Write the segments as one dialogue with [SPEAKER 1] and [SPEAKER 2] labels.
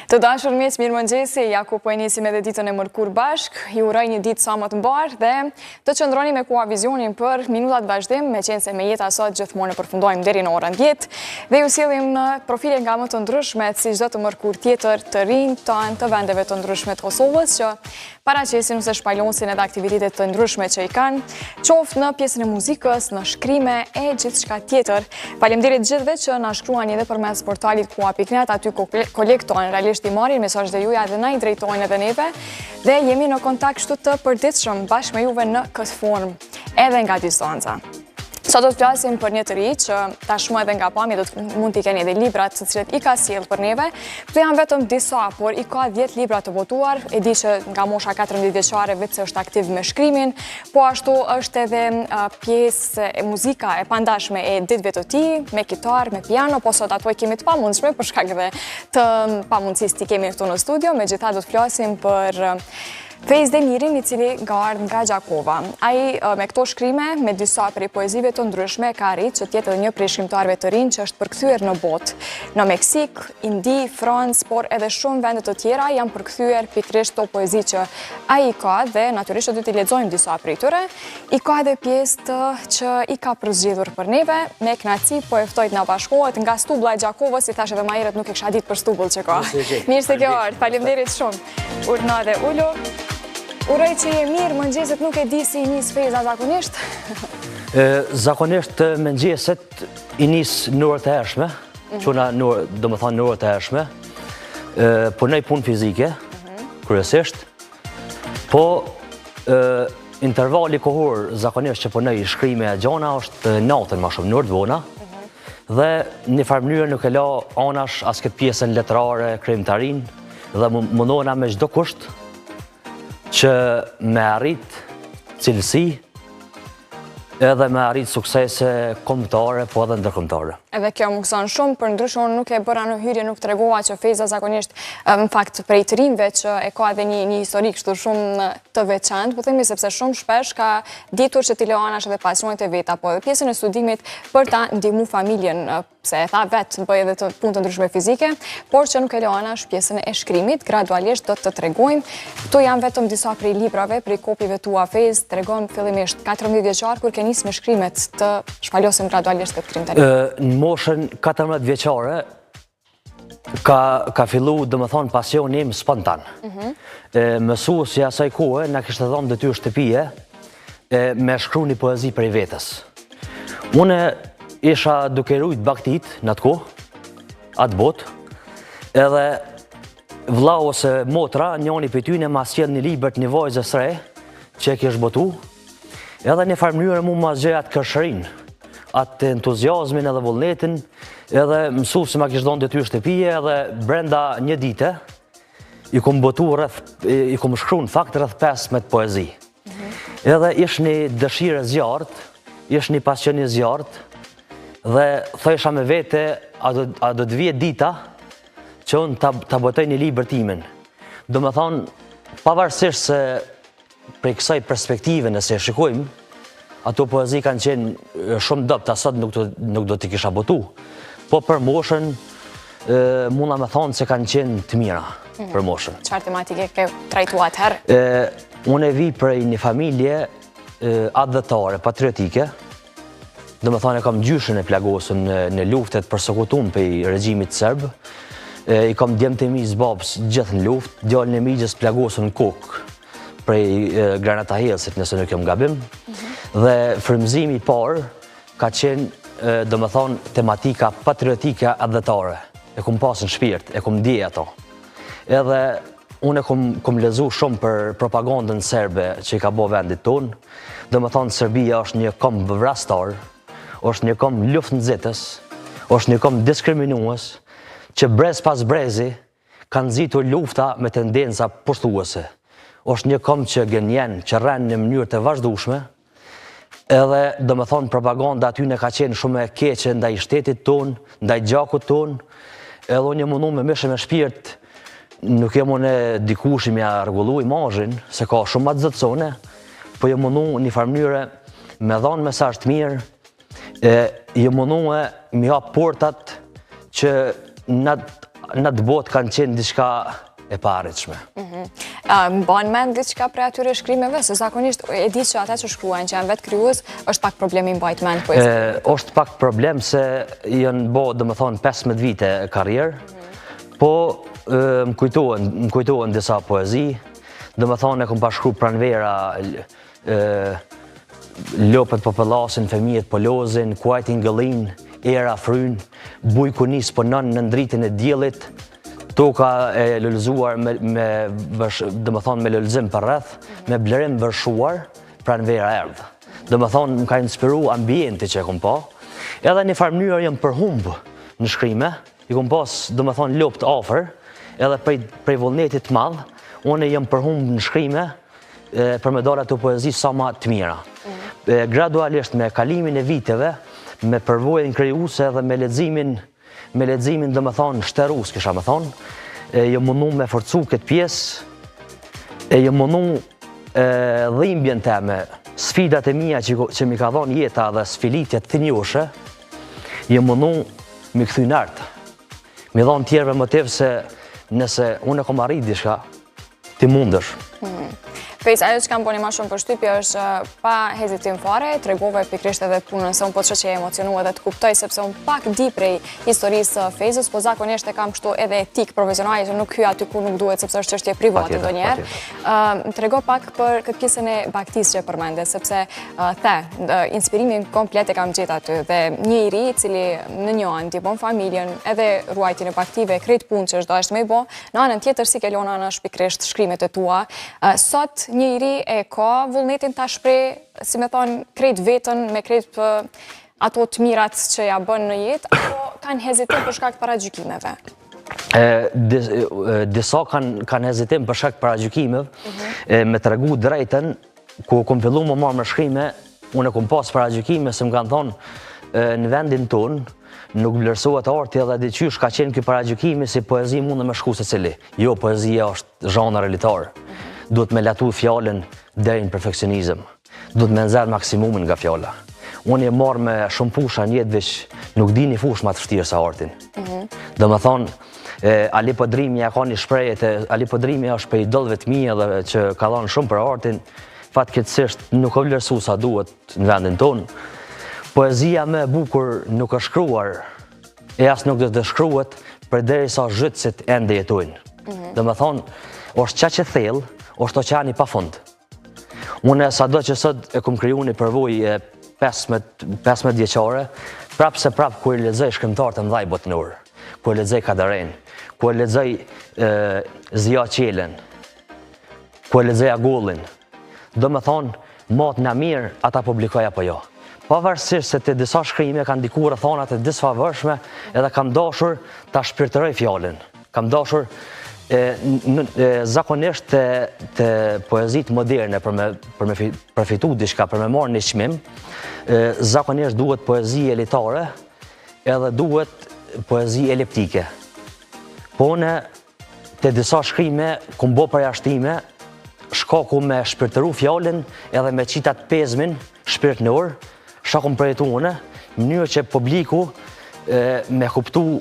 [SPEAKER 1] Të dashur miq, mirëmëngjesi, ja ku po e nisim edhe ditën e mërkur bashk. Ju uroj një ditë sa më të mbar dhe të qëndroni me Kua Vizionin për minutat vazhdim, me qenë se me jeta sot gjithmonë e përfundojmë deri në orën 10 dhe ju sillim në profile nga më të ndryshmet, si çdo të mërkur tjetër të rinj të vendeve të ndryshme të Kosovës që paraqesin ose shpalosin edhe aktivitetet të ndryshme që i kanë, qoftë në pjesën e muzikës, në shkrime e gjithçka tjetër. Faleminderit gjithëve që na shkruani edhe përmes portalit kua.net, aty kolektojnë realisht i marrin mesazhet e juaja dhe na i drejtojnë edhe neve dhe jemi në kontakt kështu të përditshëm bashkë me juve në këtë formë edhe nga distanca. Sot do të flasim për një të ri që tashmë edhe nga pamje mund t'i keni edhe librat të cilët i ka sjellë për neve. Këto janë vetëm disa, por i ka 10 libra të votuar. E di që nga mosha 14 vjeçare vetë se është aktiv me shkrimin, po ashtu është edhe pjesë e muzika e pandashme e ditëve të tij, me kitar, me piano, po sot ato i kemi të pamundshme për shkak edhe të pamundësisë t'i kemi këtu në studio. Megjithatë do të flasim për Fejz Demirin, i cili ardh nga Gjakova. Ai me këto shkrime, me disa prej poezive të ndryshme, ka arritur që të jetë edhe një prej shkrimtarëve të rinj që është përkthyer në botë. Në Meksik, Indi, Francë, por edhe shumë vende të tjera janë përkthyer pikërisht to poezi që ai ka dhe natyrisht do t'i lexojmë disa prej tyre. I ka edhe pjesë që i ka përzgjedhur për neve, me kënaqësi po e ftoj të na bashkohet nga Stublla e Gjakovës, si thash edhe më herët nuk e kisha ditë për Stubull që ka. Mirë se ke ardhur. Faleminderit shumë. Urna dhe ulu. Uroj që je mirë, mëngjeset nuk e di si i nis Fejza zakonisht?
[SPEAKER 2] Zakonisht mëngjeset i nis në orët e hershme, quna do më thonë në orët e hershme, punoj punë fizike, kryesisht, po intervali kohor zakonisht që punoj shkrime e gjana është natën ma shumë, në orët vona, dhe një farë mënyrë nuk e la anash as këtë pjesën letrare, krijimtarin, dhe mundohena me çdo kusht që me arrit cilësi edhe me arrit suksese kombëtare, po edhe ndërkombëtare.
[SPEAKER 1] Edhe kjo më gëzon shumë, për ndryshe unë nuk e bëra në hyrje, nuk tregova që Fejza zakonisht në fakt prej të rinjve që e ka edhe një histori kështu shumë të veçantë, po themi sepse shumë shpesh ka ditur që t'i lë anash edhe pasionet e veta, po edhe pjesën e studimit për ta ndihmu familjen, pse e tha vetë bëj edhe të punë të ndryshme fizike, por që nuk e lë anash pjesën e shkrimit, gradualisht do të tregojmë. Këtu janë vetëm disa prej librave, prej kopjeve tua Fejz, tregon fillimisht 14 vjeçar kur ke nis me shkrimet të shpalosim gradualisht këtë krijimtari.
[SPEAKER 2] Moshën 14 vjeçare ka fillu, dhe më thonë, pasioni im spontan. Mësuesi asaj kohë na kishte dhënë detyrë shtëpie me shkru një poezi prej vetës. Une isha duke rujt baktit në atë kohë, atë botë, edhe vlla ose motra, njëri prej tyre ma sjell një libër të një vajze së re që e kish botu, edhe në farë mënyrë mu ma zgjej atë kërshërinë, atë entuziazmin edhe vullnetin, edhe mësuesi ma kishte dhënë detyrë shtëpie, edhe brenda një dite i kom shkruar në fakt rreth 15 poezi. Edhe ish një dëshirë zjarrt, ish një pasion i zjarrt, dhe thësha me vete, a do të vijë dita që unë ta botoj një libër timin. Do me thonë, pavarësisht se prej kësaj perspektive nëse shikojmë, ato poezi kanë qenë shumë dobta, sot nuk do t'i kisha botu, po për moshën munda me thonë se kanë qenë të mira për moshën.
[SPEAKER 1] Çfarë tematike ke trajtuar atëherë?
[SPEAKER 2] Unë e vi prej një familje adhetare, patriotike, do me thonë e kam gjyshën e plagosur në luftet përsekutuar prej regjimit serb, i kam djemtë e mi zbabës gjithë në luftë, djallën e migjës plagosur në kokë prej Granata Hillsit, nëse nuk jam gabim, dhe frymëzimi i parë ka qenë, do me thonë, tematika patriotike adhetare. E kum pasë në shpirt, e kum ndje ato. Edhe unë e kum lezu shumë për propagandën serbe që i ka bo vendit tonë. Do me thonë, Serbia është një kom vrastar, është një kom luftnëzitës, është një kom diskriminues, që brez pas brezi kanë nxitur lufta me tendenca pushtuese. Është një kom që gënjen, që rren në mënyrë të vazhdueshme, edhe do me thonë propaganda aty në ka qenë shumë e keqe ndaj shtetit tonë, ndaj gjakut tonë, edhe unë jam mundu me mishë me shpirt, nuk jam unë dikush i mja rregullu imazhin, se ka shumë atë zëtësone, po jam mundu një farë mënyre me dhanë mesazh të mirë, jam mundu me hap portat që në në të botë kanë qenë diçka e paarritshme.
[SPEAKER 1] Mban mend diçka prej atyre shkrimeve, se zakonisht e di që ata që shkruajnë, që janë vetë krijues, është pak problemi mbajt mend poezi.
[SPEAKER 2] Është pak problem se janë bo, domethënë 15 vite karrierë, po më kujtohen disa poezi, domethënë e kam bashkruar pranvera, lopët po pëllasin, fëmijët po lozin, kuajtin gëllin, era fryn, bujku nis po nën në ndritjen e diellit, toka e lulëzuar me lulëzim për rreth, me blerim vërshuar, pranvera erdhë. Domethënë më ka inspiruar ambienti që e kam pa, edhe në farë mënyrë jam përhumb në shkrime, i kam pas domethënë lopët afër, edhe prej vullnetit të madh, unë jam përhumb në shkrime për me dalë ato poezi sa më të mira. Gradualisht me kalimin e viteve, me përvojën krijuese dhe me leximin domethënë shtërus, kisha më thonë, jam mundu me forcu këtë pjesë, jam mundu dhimbjen teme, sfidat e mia që mi ka dhënë jeta dhe sfilitjet të njoshe, jam mundu mi kthy në art. Mi dhënë tjerëve motiv se nëse unë kam arrit diçka, ti mundesh.
[SPEAKER 1] Fejs, ajo që kam bëni ma shumë përshtypje është pa hezitim fare, tregove pikrisht edhe punën, se unë po të që e emocionua dhe të kuptoj, sepse unë pak di prej historisë Fejsës, po zakonisht e kam kështu edhe etik profesionale, që nuk hyja aty ku nuk duhet, sepse është çështje private ndonjëherë. Trego pak për këtë pjesën e baktisë që përmende, sepse inspirimin komplet e kam gjetë aty, dhe një i ri cili në një anë t'i bon familjen, edhe ruajtjen e baktive, krejt punë që është me i bo, në anën tjetër si kelona në shpikrisht shkrimet e tua. Sot një i ri e ka vullnetin ta shpreh, si me thonë, krejt vetën, me krejt ato të mirat që ja bën në jetë, apo kanë hezitim për shkak të paragjykimeve?
[SPEAKER 2] Disa kanë hezitim për shkak të paragjykimeve, me tregu drejtën, ku kom fillu më marrë me shkrime, unë e kom pas paragjykime, se më kanë thonë në vendin tonë, nuk vlerësohet arti edhe diqysh ka qenë ky paragjykimi si poezi mundë me shku se cili. Jo, poezia është zhanër elitar. Duhet me latu fjallën deri në perfekcionizëm. Duhet me nxjerr maksimumin nga fjalla. Unë e marrë me shumë fusha në jetë, veç nuk di një fushë më të vështirë se artin. Do me thonë, Ali Podrimi ka një shprehje, Ali Podrimi është për idolëve të mi edhe që ka dhënë shumë për artin, fatkeqësisht nuk o vlerësu sa duhet në vendin tonë. Poezia më e bukur nuk është shkruar, e as nuk do të shkruhet përderisa zhytësit ende jetojnë. Do me thonë, është qa që thellë, është oqeani pa fund. Unë sado që sot e kum kriju një përvojë 15 vjeçare, prapë se prapë kur e lexoj shkrimtarë të mëdhaj botëror, kur e lexoj Kadaren, kur e lexoj Zia Qelen, kur e lexoj Agullin, do me thonë, matë në mirë ata publikoj apo jo. Pavarësisht se të disa shkrime kanë dikur rrethana të disfavërshme, edhe kam dashur ta shpirtëroj fjalën. Kam dashur zakonisht të poezit moderne për me përfitu diçka, për me marrë një çmim, zakonisht duhet poezi elitare edhe duhet poezi eliptike. Po në të disa shkrime, kum bo përjashtime, shkaku me shpirtëru fjallën edhe me qitat pezmin shpirtënor, shakum përjetu une, mënyrë që publiku me kuptu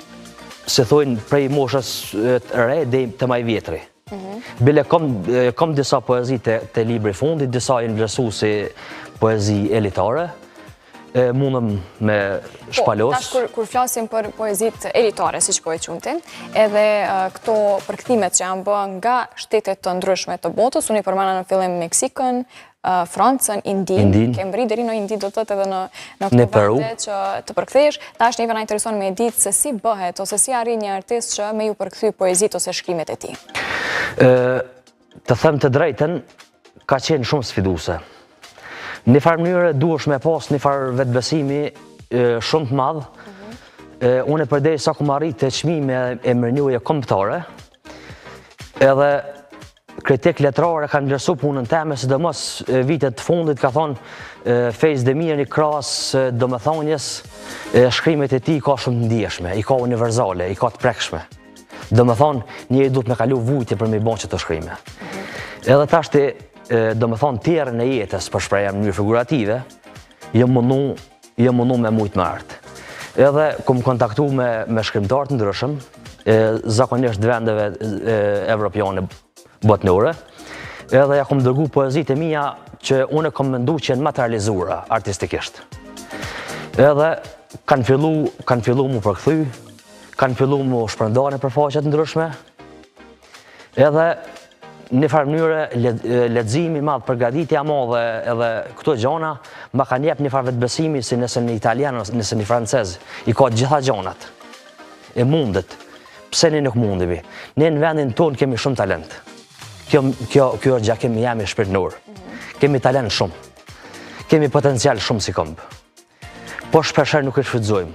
[SPEAKER 2] se thojnë prej moshës të re dhe të maj vjetri. Bile kom disa poezi të libri fundit, disa jenë vlerësu si poezi elitare, mundëm me shpalos.
[SPEAKER 1] Tash kur flasim për poezit elitare, si që po e quntin, edhe këto përkthimet që janë bë nga shtetet të ndryshme të botës, unë i përmana në fillim Meksikën, Francën, Indin, ke mbri deri në Indi do të të edhe në
[SPEAKER 2] Peru
[SPEAKER 1] që të përkthesh, tash neve na intereson me ditë se si bëhet ose si arrin një artist që me ju përkthy poezit ose shkrimet e tij.
[SPEAKER 2] Të them të drejtën, ka qenë shumë sfiduese. Në farë mënyrë duhesh me pas një farë vetbesimi shumë të madh. Unë përderisa kum arrit të çmime e mërnjohje kombëtare, edhe kritik letrare kanë vlerësu punën teme, sidomos vitet të fundit, ka thonë Fejs Demiri krahas domethënies, shkrimet e tij ka shumë të ndjeshme, i ka universale, i ka të prekshme. Domethënë, njëri duhet me kalu vujtje për me i bën çdo shkrime. Edhe tashti, domethënë tjerën e jetës për shprehje në mënyrë figurative, jam mundu me mujt me art. Edhe kum kontaktu me shkrimtarë të ndryshëm, zakonisht vendeve evropiane botnore, edhe ja kom dërgu poezit e mija që unë kom mendu që janë materializura artistikisht. Edhe kanë fillu mu përkthy, kanë fillu mu shpërndane për faqet ndryshme, edhe një farë mënyre leximi madh, përgatitja madhe edhe këto gjona ma kanë jep një farë vetbesimi si nëse në italian ose nëse në francez i ka gjitha gjonat. E mundet. Pse ne nuk mundemi? Ne në vendin tonë kemi shumë talent. Kjo është gjakemi jam i shpirtënor. Kemi talent shumë. Kemi potencial shumë si këmbë. Po shpeshherë nuk e shfrytëzojmë.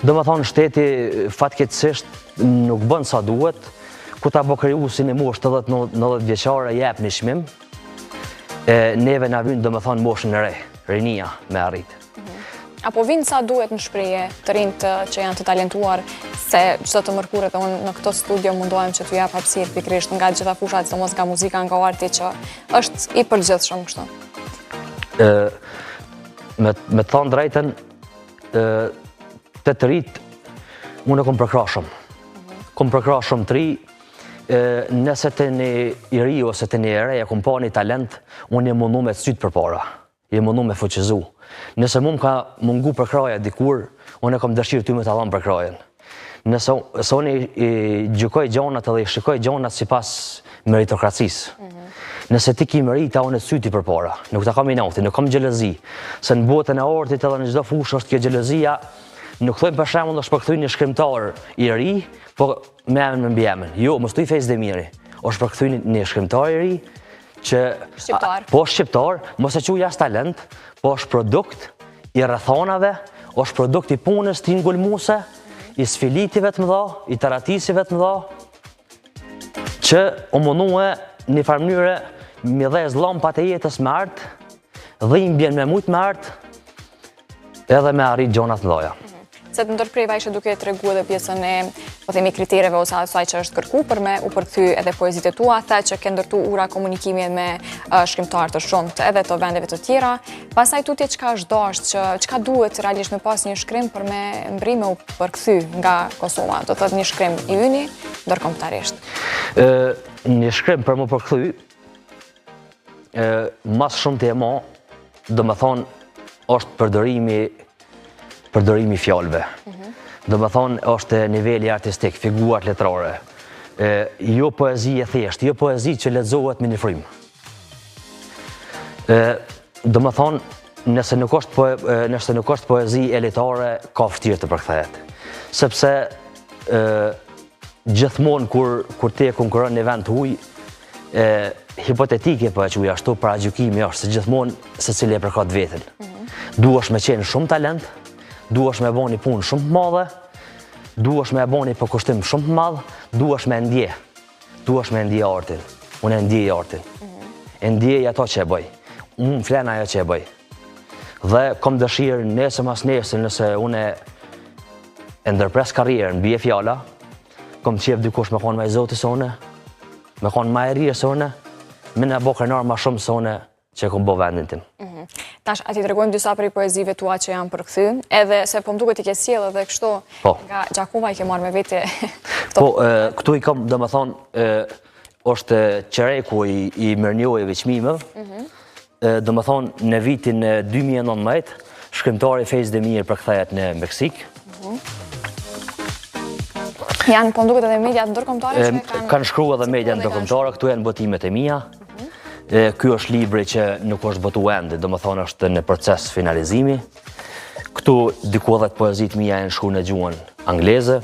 [SPEAKER 2] Domethënë shteti fatkeqësisht nuk bën sa duhet. Ku ta bo kriju si në moshë 80-90 vjeçare jep një çmim. Neve na vjen domethënë moshën e re, rinia me arrit.
[SPEAKER 1] Apo vinë sa duhet në shprehje të rinjt që janë të talentuar, se çdo të mërkurët unë në këto studio mundohem që t'u jap hapësirë pikërisht nga gjitha fushat, sidomos nga muzika, nga arti që është i përgjithshëm kështu.
[SPEAKER 2] Me thonë drejten, të rit, unë kom përkra shumë. Kom përkra shumë të ri, nëse të një i ri ose të një ere, e kom pa një talent, unë e mundu me të sytë për para, e mundu me fuqizu. Nëse mu ka mungu përkraja dikur, unë e kom dëshirë ty me të dhamë përkrajen. Nëse unë i gjykoj gjonat edhe i shikoj gjonat si pas meritokracisë. Nëse ti ki merita, unë e syti për para, nuk ta kam i nauti, nuk kam gjelëzi. Se në botën e artit edhe në çdo fushë është kjo gjelëzia, nuk thojmë për shembull do shpërkthy një shkrimtar i ri, po me emën me mbiemën. Jo, mos thuj Fejs Demiri. Është përkthy një shkrimtar i ri që po shqiptar, mos e quaj as talent, po është produkt i rrethonave, është produkt i punës të ngulmuese, i sfilitive të mëdha, i taratisive të mëdha, që u mundue një farë mënyre mi dhez llampat e jetës me art, dhimbjen me mujt me art, edhe me arrit gjona të mëdha.
[SPEAKER 1] Se të ndërpreva ishe duke tregu edhe pjesën e, po themi, kritereve ose asaj që është kërku për me u përkthy edhe poezitë e tua, the që ke ndërtu ura komunikimi me shkrimtarë të shumët edhe të vendeve të tjera. Pastaj tutje çka është dashur, çka duhet realisht me pas një shkrim për me mbrime u përkthy nga Kosova, do të thotë një shkrim i yni ndërkombëtarisht.
[SPEAKER 2] Një shkrim për më përkthy, mas shumë të ema, do më thonë, është përdorimi fjalëve. Do më thonë, është niveli artistik, figurat letrare. Jo poezi e thjesht, jo poezi që lexohet me një frymë. Do më thonë, nëse nuk është poezi elitare, ka vështirë të përkthehet. Sepse gjithmonë kur ti e konkuron në vend të huaj, hipotetike po e quaj ashtu, para gjykimi është se gjithmonë secili e përkat veten. Duhesh me qenë shumë talent, duhesh me bo një punë shumë të madhe, duhesh me bo një përkushtim shumë të madh, duhesh me ndje artin. Unë e ndjej artin. E ndjej ato që e bëj. Unë flen ajo që e bëj. Dhe kom dëshirë nesër mas nesër, nëse unë e ndërpres karrierën bie fjala, kom qef dikush me konë me zoti se une, me konë ma e rirë se une, me në bo krenar ma shumë se une që kom bo vendin tim.
[SPEAKER 1] Tash, ati të regojmë disa prej poezive tua që janë përkthy, edhe se po më duket i ke sjellë edhe kështu nga Gjakova i ke marrë me vete.
[SPEAKER 2] Po, këtu i kam, dhe më thonë, është qereku i Mirnjojeve çmimeve, dhe më thonë, në vitin 2019, shkrimtari Fejs Demiri përkthehet në Meksik.
[SPEAKER 1] Janë, po më duket edhe mediat ndërkombëtare që kanë...
[SPEAKER 2] Kanë shkruar edhe mediat ndërkombëtare, këtu janë botimet e mia. Ky është libri që nuk është botu ende, do më thonë është në proces finalizimi. Këtu diku edhe poezit mija e në shku në gjuhën angleze.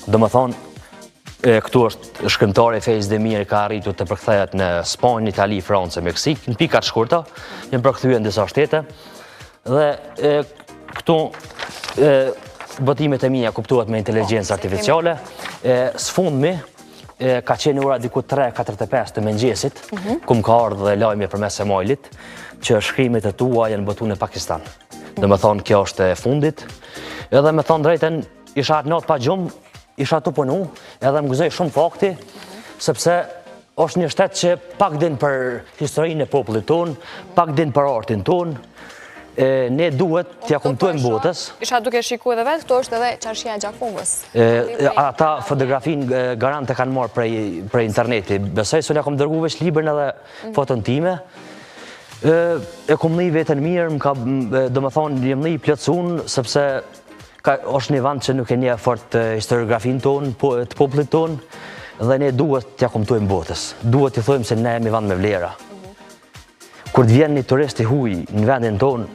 [SPEAKER 2] Do më thonë, këtu është shkrimtari Fejs Demiri ka arritur të përkthehet në Spanjë, Itali, Francë, Meksik, në pikat shkurta, në përkthyer në disa shtete. Dhe këtu botimet e mija kuptuat me inteligjencë artificiale. Sfundmi, ka qenë ora diku 3:45 të mëngjesit, ku më ka ardhur dhe lajmi përmes emailit që shkrimet e tua janë botuar në Pakistan. Dhe më thonë, kjo është e fundit. Edhe me thonë drejten, isha atë natë pa gjumë, isha të punu, edhe më gëzoj shumë fakti, sepse është një shtet që pak din për historinë e popullit tonë, pak din për artin tonë, ne duhet t'ja kumtojmë botës.
[SPEAKER 1] Isha duke shiku edhe vetë, këto është edhe Qarshia Gjakovës.
[SPEAKER 2] Ata fotografin garante kanë marrë prej interneti. Besoj se unë ja kom dërgu veç librin edhe foton time. E kom një vetën mirë, do më thonë, jem një plëtsun, sepse është një vend që nuk e një fort historiografin tonë, të popullit tonë, dhe ne duhet t'ja kumtojmë botës. Duhet t'i thojmë se ne jemi vend me vlera. Kur të vjen një turist i huj në vendin tonë,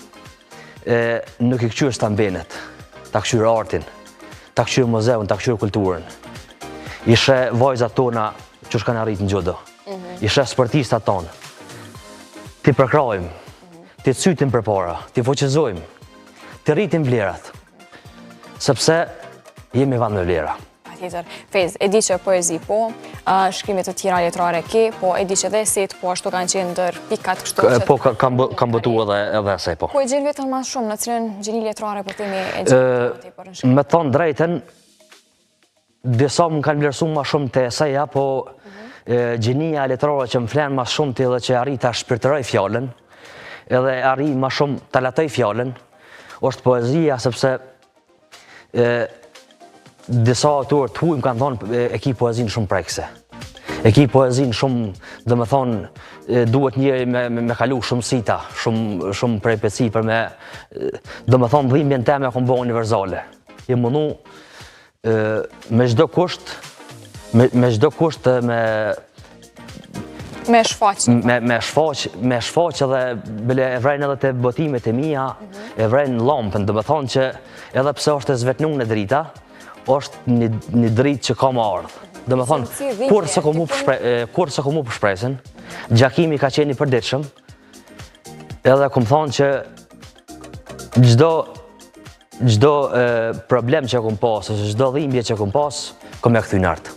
[SPEAKER 2] nuk i këqyrë stambenet, ta këqyrë artin, ta këqyrë muzeun, ta këqyrë kulturën. Ishe vajzat tona që shkanë arrit në gjodo. Ishe sportistat tonë. Ti përkrajmë, ti të cytim për para, ti foqezojmë, ti rritim vlerat. Sepse jemi vend me vlera.
[SPEAKER 1] Fez, e di që poezi po, shkrimit të tjera letrare ke, po e di që dhe set, po ashtu kanë qenë ndër pikat kështu që...
[SPEAKER 2] Po, kam bëtu edhe asaj, po.
[SPEAKER 1] Po e gjenë vetën mas shumë, në cilën gjeni letrare për temi e gjenë për në shkrimit?
[SPEAKER 2] Me thonë drejten, disa më kanë vlerësu ma shumë të eseja, po gjenia letrare që më flenë ma shumë të edhe që arri të shpirtëroj fjallën, edhe arri ma shumë të latoj fjallën, është poezia, sepse disa autorë të huj më kanë thonë e ki poezin shumë prekse. E ki poezin shumë, dhe me thonë, duhet njëri me kalu shumë sita, shumë prejpeci për me, dhe me thonë, dhimbjen teme akon bëhë universale. Je mundu me gjdo kusht, me
[SPEAKER 1] shfaq.
[SPEAKER 2] Me shfaq edhe bile e vrejnë edhe të botimet e mija, e vrejnë lampën, dhe me thonë që edhe pse është e zvetnung në drita, është një dritë që ka më ardhë. Dhe me thonë, kur se ku mu përshpresin, Gjakimi ka qeni përditshëm, edhe ku më thonë që gjdo problem që ku më pasë, gjdo dhimbje që ku më pasë, ku me këthy nartë.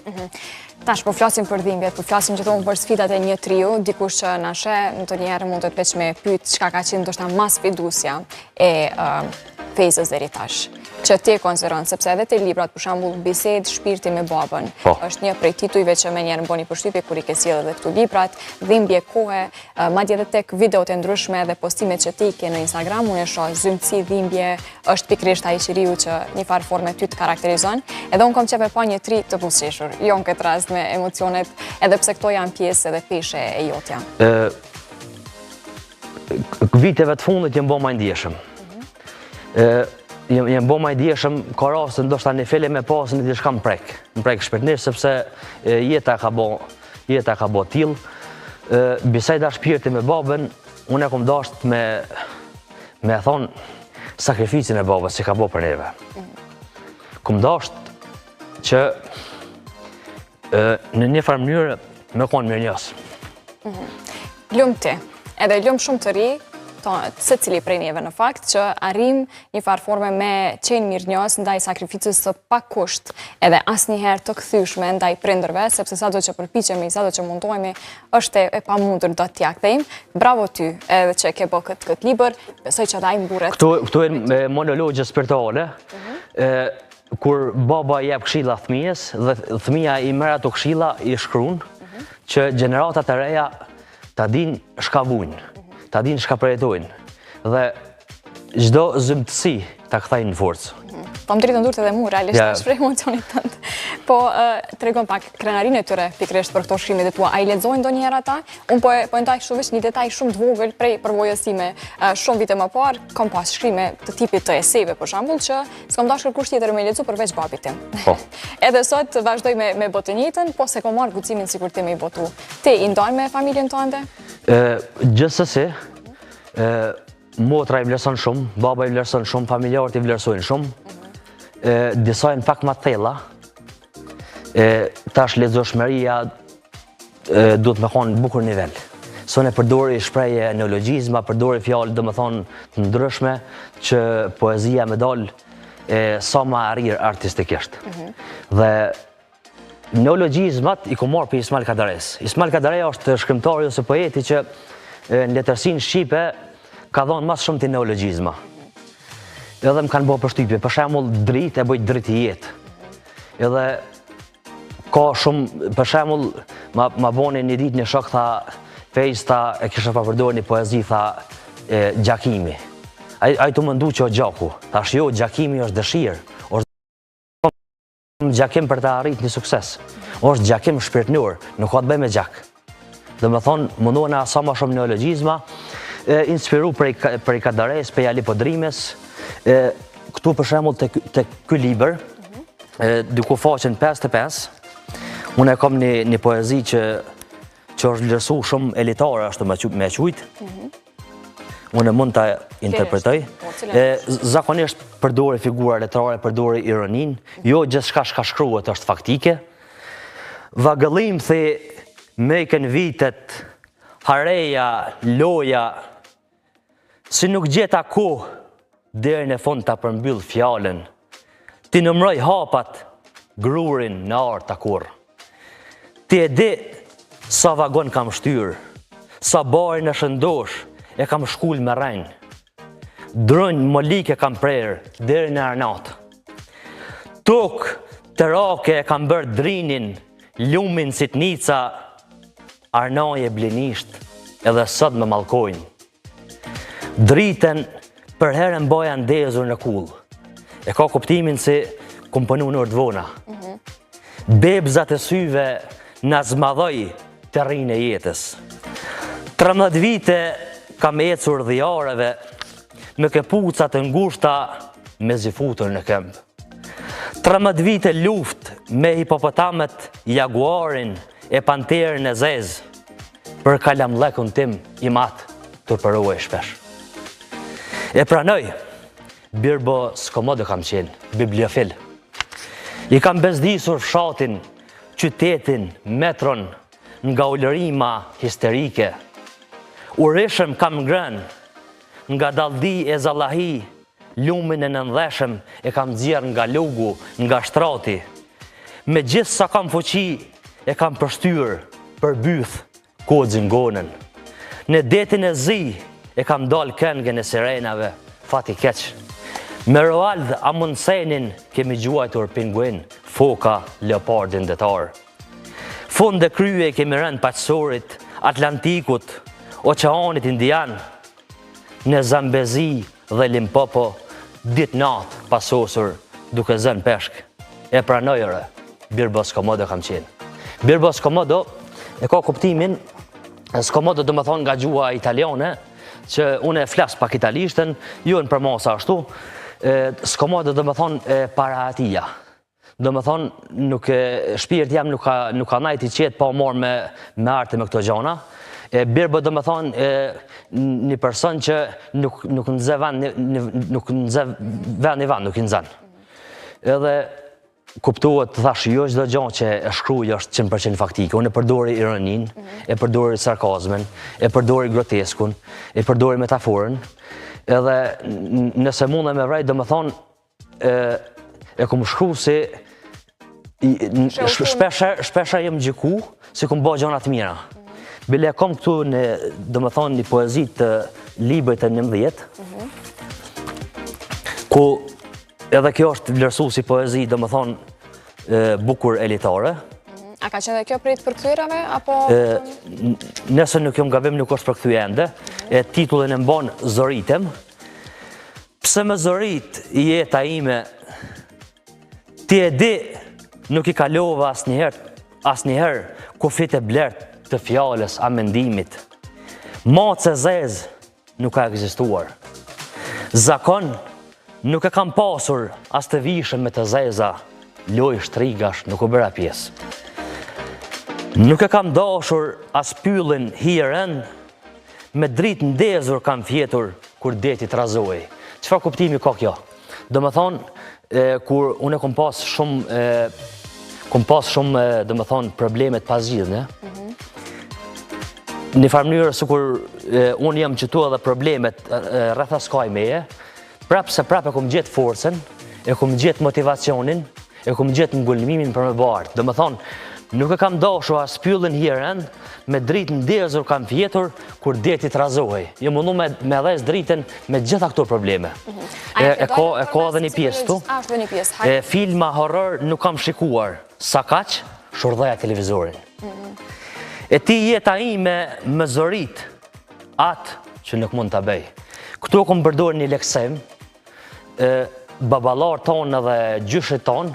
[SPEAKER 1] Tash, po flasim për dhimbjet, po flasim që tonë për sfidat e një triu, dikush që nashe, në të njerë mund të të veç me pytë qka ka qenë të është mas fidusja e Fejzës deri tash, që ti e konsideron, sepse edhe të librat, për shambull, Bised, Shpirti me babën, është një prej titujve që me njerë më boni përshtypje kur i ke sjellë edhe këtu librat, dhimbje kohe, madje edhe tek videot e ndryshme dhe postimet që ti ke në Instagram, unë e shoh zymtësi, dhimbje, është pikrisht ai qiriu që një farë forme ty të karakterizon, edhe unë kom qepe pa një tri të buzëqeshur, jo në këtë rast me emocionet, edhe pse këto janë pjesë edhe peshe e jotja.
[SPEAKER 2] Viteve të fundit jem bo ma ndjeshëm. Jem bo ma ndjeshëm, ka rastë ndoshta një fele me pasë një dishka më prek shpirtnisht, sepse jeta ka bo t'il. Bisejda Shpirti me babën, unë e kom dasht me thonë sakrificin e babës që ka bo për neve. Kom dasht që në një farë mënyrë me konë mirë njësë.
[SPEAKER 1] Lumë ti, edhe lumë shumë të ri, se cili prej njeve në fakt, që arrim një farë forme me qenë mirë njës ndaj sakrificës së pa kusht, edhe asë njëherë të këthyshme ndaj prindërve, sepse sa do që përpiqemi, sa do që mundojmi, është e pa mundur do t'ja kthejmë. Bravo ty, edhe që ke bë këtë liber, besoj që daj mburet.
[SPEAKER 2] Këtu e monologje spirituale, kur baba jep këshilla thmijës, dhe thmija i merr ato këshilla i shkruan, që gjeneratat e reja ta din shka vujnë, ta din shka përjetojnë, dhe gjdo zymtësi ta kthejnë në forcë.
[SPEAKER 1] Po më dritë ndurët edhe mu, realisht, shprej emocionit tëndë. Po, të regon pak, krenarin e tyre pikrisht për këto shkrimit e tua, a i lexojnë do njerë ata? Unë po e ndaj shumë një detaj shumë të vogël prej përvojësime. Shumë vite më parë, kom pas shkrime të tipit të eseve, për shambull, që s'kom dashur kush tjetër me lexu përveç babit tim. Edhe sot vazhdoj me botën njëjtën, po se kom marrë guximin sikur ti me i botu. Ti i ndajnë me familjen tënde?
[SPEAKER 2] Gjithsesi, motra i vlerëson shumë, baba i vlerëson shumë, familjarët i vlerësojnë shumë, disajnë pak ma thella, tash lexueshmëria duhet me konë bukur nivel. Sone përdori shpreje neologjizma, përdori fjallë dhe me thonë të ndryshme, që poezia me dalë sa ma arrirë artistikisht. Dhe neologjizmat i ku marë për Ismail Kadares. Ismail Kadareja është shkrimtari ose poeti që në letërsinë shqipe ka dhonë mas shumë të neologjizma. Edhe më kanë bërë përshtypje, për shembull dritë e bëjt dritë i jetë. Edhe ka shumë, për shembull, ma boni një ditë një shok, tha, Fejz, tha, e kisha pa përdojë një poezi, tha, Gjakimi. Ai të mëndu që o gjaku. Tash jo, gjakimi është dëshirë. Është gjakim për të arrit një sukses. Është gjakim shpirtnur, nuk ka të bëj me gjak. Dhe më thonë, mundohena sa ma shumë neologizma, inspiru prej Kadares, prej Alipodrimes, këtu për shembull të ky libër, diku faqen 55, unë e kam një poezi që është lërsu shumë elitare, është me qujt, unë mund të interpretoj. Zakonisht përdore figura letrare, përdore ironin, jo gjithçka shka shkruhet është faktike. Vagëllim the mejken vitet, hareja, loja, si nuk gjeta kohë, deri në fund ta përmbyll fjalën, ti nëmroj hapat, grurin në artë akur. Ti e di sa vagon kam shtyr, sa bari në shëndosh, e kam shkull me rrenj. Drënj molike kam prerë, deri në arnat. Tuk të rake e kam bërë drinin, lumin si t'nica, arnaje blinisht, edhe sot me malkojnë. Driten për herën boja ndezur në kull. E ka kuptimin si komponu në urdvona. Bebzat e syve në zmadhoj të rinë e jetës. 13 vite kam ecur dhijareve, me kepucat e ngushta me zifutër në këmbë. 13 vite luft me hipopotamet, jaguarin e panterën e zezë, për kalamlekun tim i matë të përruaj shpesh. E pranoj, Birbo Skomodo kam qenë, bibliofil. I kam bezdisur fshatin, qytetin, metron, nga ullërima histerike. Urishëm kam ngrën, nga daldi e zallahi, lumin e nëndheshëm e kam zjerë nga lugu, nga shtrati. Me gjithë sa kam fuqi, e kam përshtyr, për byth, kodzin gonën. Në detin e zi, e kam dal këngën e sirenave, fati keq. Me Roald Amundsenin kemi gjuajtur pinguin, foka, leopardin detar. Fund dhe krye kemi rënë paqësorit, Atlantikut, Oqeanit Indian, në Zambezi dhe Limpopo, dit natë pasosur duke zënë peshk. E pranojëre, Birbo Skomodo kam qenë. Birbo Skomodo e ka kuptimin, Skomodo do më thonë nga gjua italiane, që unë e flas pak italishten, ju në për masa ashtu, Skomodo do më thonë para atia. Do më thonë, shpirt jam nuk ka najti qetë pa morë me arte me këto gjana. Birbo do më thonë një person që nuk nëzë ven i van, nuk i nëzën. Edhe kuptohet, thash, jo çdo gjë që e shkruaj është 100% faktike. Unë e përdori ironin, e përdori sarkazmin, e përdori groteskun, e përdori metaforën, edhe nëse mund e me vrej, do më thonë, e kom shkru si shpesha jem gjiku, si kom bo gjonat mira. Bile e kom këtu në, do më thonë, një poezit të librit e 11, ku edhe kjo është vlerësu si poezi, do më thonë, bukur elitare.
[SPEAKER 1] A ka qenë dhe kjo prej të përkthyerave, apo?
[SPEAKER 2] Nëse nuk jom gabim, nuk është përkthyje ende. Titullin e mbon Zoritem. Pse me zorit jeta ime, ti e di, nuk i kalova asnjëherë kufit e blert të fjales a mendimit. Mace zez nuk ka ekzistuar. Zakon nuk e kam pasur as të vishëm me të zeza, loj shtrigash nuk u bëra pjesë. Nuk e kam dashur as pyllin hiren, me dritë ndezur kam fjetur kur deti të razoj. Çfarë kuptimi ka kjo? Do më thonë, kur unë e kom pas shumë, do më thonë, problemet pas gjithë, në farë mënyrë se kur unë jam qëtu edhe problemet rretha skaj meje, prapë se prapë e kom gjetë forcen, e kom gjetë motivacionin, e kom gjetë ngulmimin për me bartë. Do më thonë, nuk e kam dashur as pyllin hiren, me dritë ndezur kam fjetur, kur deti të razohej. Jo mundu me dhes dritën me gjitha këto probleme. E ka edhe një pjesë tu. Filma horror nuk kam shikuar, sa kaq, shurdhaja televizorin. E ti jeta ime me zorit, atë që nuk mund të bej. Këtu kom përdor një leksim, babalar tonë dhe gjyshit tonë,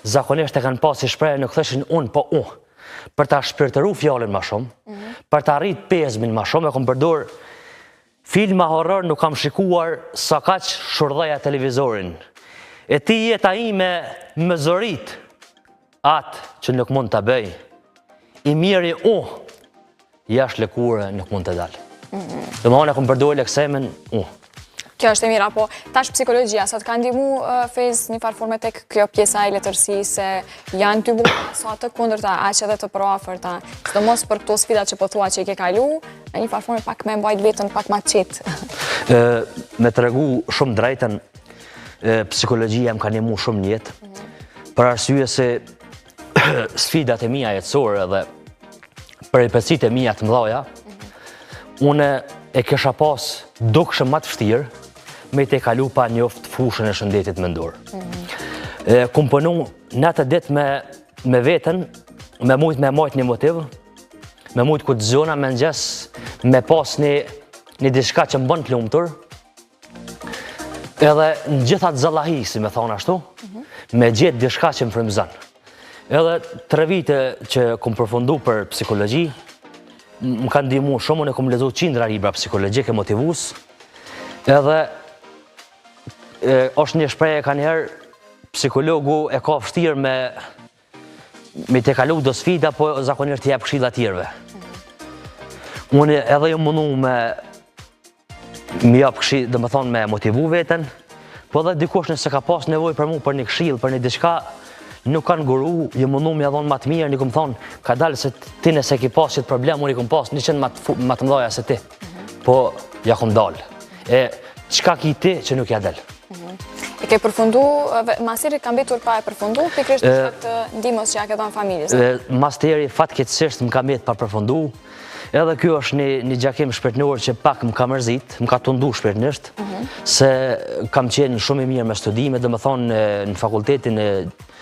[SPEAKER 2] zakonisht e kanë pasi shprehje nuk theshin unë, po unë. Për ta shpirtëru fjallin ma shumë, për ta rrit pezmin ma shumë, e kom përdor filma horror nuk kam shikuar sa kaq shurdhaja televizorin. E ti jeta ime më zorit atë që nuk mund të bëj. I miri jashtë lëkure nuk mund të dalë. Dhe më e kom përdor leksemin
[SPEAKER 1] Kjo është e mira, po tash psikologjia, sa të ka ndihmu Fejz një farë forme tek kjo pjesa e letërsi se janë ty bukur sa të kundërta, aq edhe të përafërta, sidomos për këto sfidat që po thua që i ke kalu, në një farë forme pak me mbajt vetën pak ma qetë.
[SPEAKER 2] Me të regu shumë drejten, psikologjia më ka ndihmu shumë në jetë, për arsye se sfidat e mia jetësore dhe peripecit e mia të mëdha, une e kesha pas dukshëm më të vështirë me të kalu pa njoft fushën e shëndetit mendor. Kum punu në atë ditë me veten, me mujt me majt një motiv, me mujt ku të zona me nxes, me pas një diçka që më bën të lumtur, edhe në gjithat zëllahi, si me thonë ashtu, me gjetë diçka që më frymëzon. Edhe 3 vite që kum përfundu për psikologji, më kanë ndihmu shumë, unë e kom lexuar qindra libra psikologjike motivus, edhe është një shprehje ka njëherë, psikologu e ka vështirë me të kalu do sfida, po zakonisht t'i jep këshilla tjerëve. Unë edhe jam mundu me jap këshillë, dhe më thonë me motivu veten, po edhe dikush nëse ka pas nevojë për mu, për një këshillë, për një diçka, nuk kanë guru, jë mundu me jadhon ma të mirë, një këmë thonë, ka dalë se ti nëse ki pas qëtë problem, unë i këmë pas 100 ma të mdoja se ti, po ja këmë dalë. E qka ki ti që nuk ja delë?
[SPEAKER 1] E ke përfundu, masiri kam betur pa e përfundu, pikrisht të ndimës që ja ke dhënë familjes?
[SPEAKER 2] Masteri fatkeqësisht më kam jetë pa përfundu, edhe kjo është një gjakim shpirtnor që pak më ka mërzit, më ka tundu shpirtnisht, se kam qenë shumë i mirë me studime, dhe më thonë në fakultetin e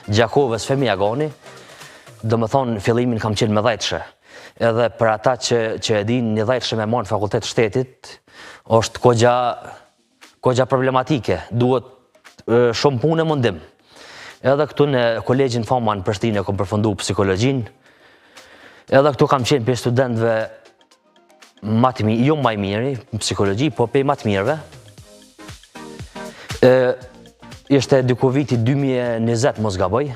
[SPEAKER 2] Gjakovës Femi Agani, dhe më thonë fillimin kam qenë me 10 edhe për ata që e din një 10 me marë në fakultet shtetit, është kogja problematike, duhet shumë punë e mundim. Edhe këtu në kolegjin Fama në Prishtinë kom përfundu psikologjin, edhe këtu kam qenë për studentëve jo më i miri, në psikologji, po për më të mirëve. Ishte diku viti 2020 mos gaboj,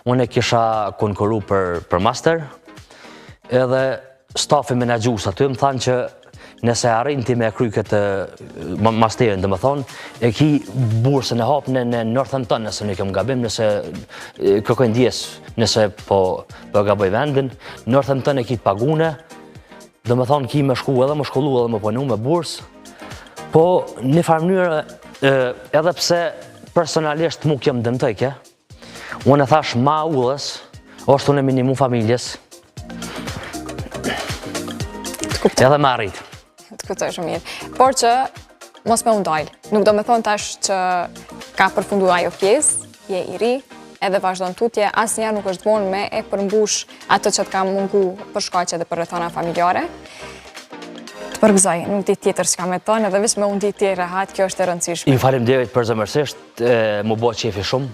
[SPEAKER 2] unë e kisha konkuru për master, edhe stafi menaxhues aty më thanë që nëse arrin ti me kry këtë masterin, dhe më thonë, e ki bursën e hapën në Northampton, nëse nuk kem gabim, nëse kërkoj ndjes, nëse po gaboj vendin, Northampton e ki të pagune, dhe më thonë ki me shku edhe më shkollu edhe më punu me bursë, po një farë mënyrë, edhe pse personalisht mu kjo më dëmtojke, unë e thash ma ullës, është unë e minimu familjes, edhe me arritë.
[SPEAKER 1] Të kuptoj shumë mirë. Por që mos me undajlë. Nuk do me thonë tash që ka përfundu ajo pjesë, je i ri, edhe vazhdojnë tutje, asë njerë nuk është bonë me e përmbush atë që të ka mungu për shkaqe dhe për rrethana familjare. Të përgëzoj, nuk di tjetër që ka me thonë, edhe vish me unë di tjere hatë, kjo është e rëndësishme.
[SPEAKER 2] I faleminderit përzemërsisht, mu bo qefi shumë.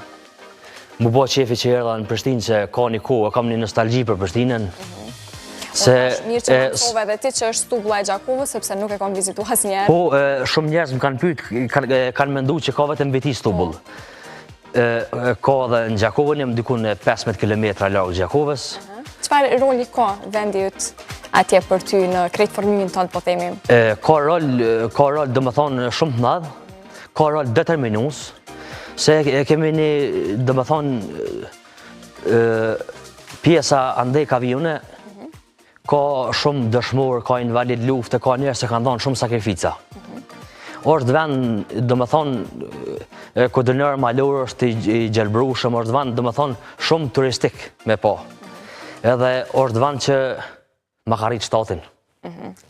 [SPEAKER 2] Mu bo qefi që erdha në Prishtinë, që ka një kohë, kam një nostalgji për Prishtinën.
[SPEAKER 1] Mirë që më mësove edhe ti që është stubulla e Gjakovës, sepse nuk e kam vizitu asë njerë.
[SPEAKER 2] Po, shumë njerëz më kanë pyet, kanë mendu që ka vetëm veti stubull. Ka dhe në Gjakovën, jam diku në 15 km larg Gjakovës.
[SPEAKER 1] Çfarë roli ka vendi yt atje për ty në krejt formimin tonë, po themi?
[SPEAKER 2] Ka rol, dhe më thonë, shumë të madh, ka rol determinues, se kemi një, dhe më thonë, pjesa andej kavione, ka shumë dëshmor, ka invalid lufte, ka njerëz që kanë dhënë shumë sakrifica. Është vend, do më thonë, Kodërnër Malur është i gjelbrushëm, është vend, do më thonë, shumë turistik me po. Edhe është vend që ma ka rritë shtatin.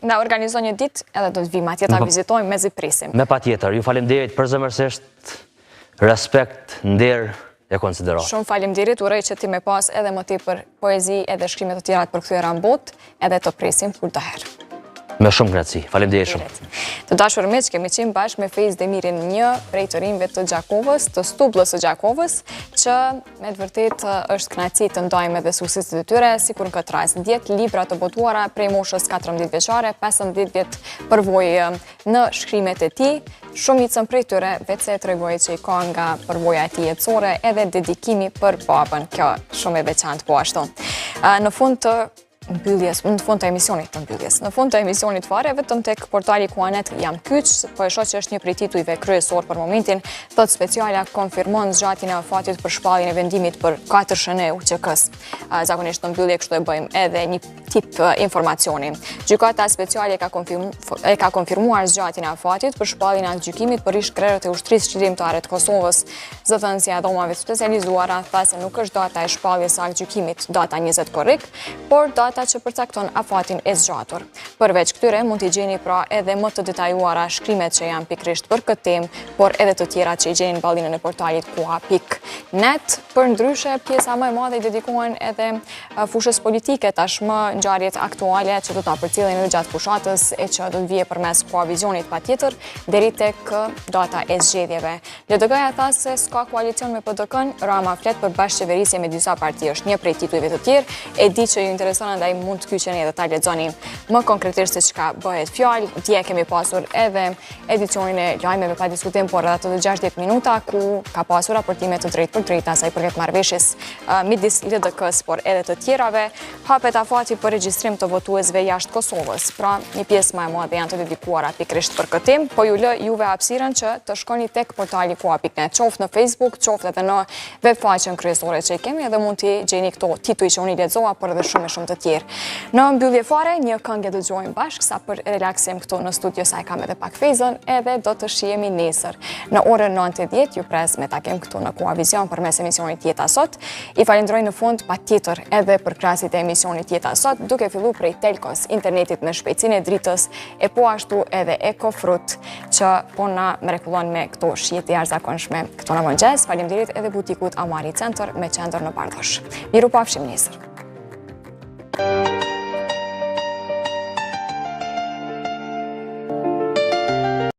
[SPEAKER 1] Na organizoj një ditë edhe do të vim atje ta vizitojmë me zi prisim.
[SPEAKER 2] Me pa tjetër, ju faleminderit përzemërsisht, respekt, nder, e konsiderat.
[SPEAKER 1] Shumë faleminderit, uroj që ti me pas edhe më tepër poezi edhe shkrimet të tjera të përkthyer në botë, edhe të presim kur të herë.
[SPEAKER 2] Me shumë knatësi. Faleminderit shumë.
[SPEAKER 1] Të dashur miq, kemi qenë bashkë me Fejz Demirin, një prej të rinjve të Gjakovës, të stublës së Gjakovës, që me të vërtet është knatësi të ndajmë edhe sukseset e tyre, sikur në këtë rast 10 libra të botuara prej moshës 14 vjeçare, 15 vjet përvojë në shkrimet e tij. Shumicën prej tyre vetë tregoi që i ka nga përvoja e tij jetësore edhe dedikimi për babën. Kjo shumë e veçantë po ashtu. Në fund të emisionit fare, vetëm tek portali Kuanet jam kyç, po e shoh që është një prej titujve kryesor për momentin. Thot speciala konfirmon zgjatjen e afatit për shpalljen e vendimit për 4 e UÇK-s. Zakonisht në mbyllje kështu e bëjmë edhe një tip informacioni. Gjykata speciale ka konfirmuar zgjatjen e afatit për shpalljen e gjykimit për ish krerët e ushtrisë qëllimtare të Kosovës. Zëdhënësia e dhomave specializuara tha se nuk është data e shpalljes së gjykimit data 20 korrik, por data që përcakton afatin e zgjatur. Përveç këtyre mund t'i gjeni pra edhe më të detajuara shkrimet që janë pikrisht për këtë temë, por edhe të tjera që i gjeni në ballinën e portalit kua.net. Për ndryshe, pjesa më e madhe i dedikohen edhe fushës politike, tashmë ngjarjet aktuale që do ta përcjellin në gjatë fushatës e që do të vijë përmes koalizionit patjetër deri tek data e zgjedhjeve. LDK-ja tha se s'ka koalicion me PDK-n, Rama flet për bashkëqeverisje me disa parti, është një prej titujve të tjerë, e di që ju intereson andaj mund të kyçeni edhe ta lexoni më konkretisht se çka bëhet fjalë. Dje kemi pasur edhe edicionin e lajmeve pa diskutim, por edhe ato të 60 minuta ku ka pasur raportime të drejtë për drejtë sa i përket marrëveshjes midis LDK-s por edhe të tjerave. Hapet afati për regjistrim të votuesve jashtë Kosovës. Pra, një pjesë më e madhe janë të dedikuara pikërisht për këtë temë, po ju lë juve hapësirën që të shkoni tek portali kua.net, qoftë në Facebook, qoftë edhe në webfaqen kryesore që i kemi, edhe mund t'i gjeni këto tituj që unë i lexova, por edhe shumë të tjerë. Në mbyllje fare, një këngë dëgjojmë bashkë, sa për relaksim këtu në studio sa e kam edhe pak Fejzën, edhe do të shihemi nesër. Në orën 9:10 ju pres me takim këtu në Kuavizion përmes emisionit Jeta Sot. I falenderoj në fund patjetër edhe për krahasit e emisionit Jeta Sot, duke filluar prej telkos, internetit me shpejtësinë e dritës, e po ashtu edhe Ekofrut që po na mrekullon me këto shije të jashtëzakonshme këtu në mëngjes. Faleminderit edhe butikut Amari Center me qendër në Bardhosh. Miru pafshim nesër.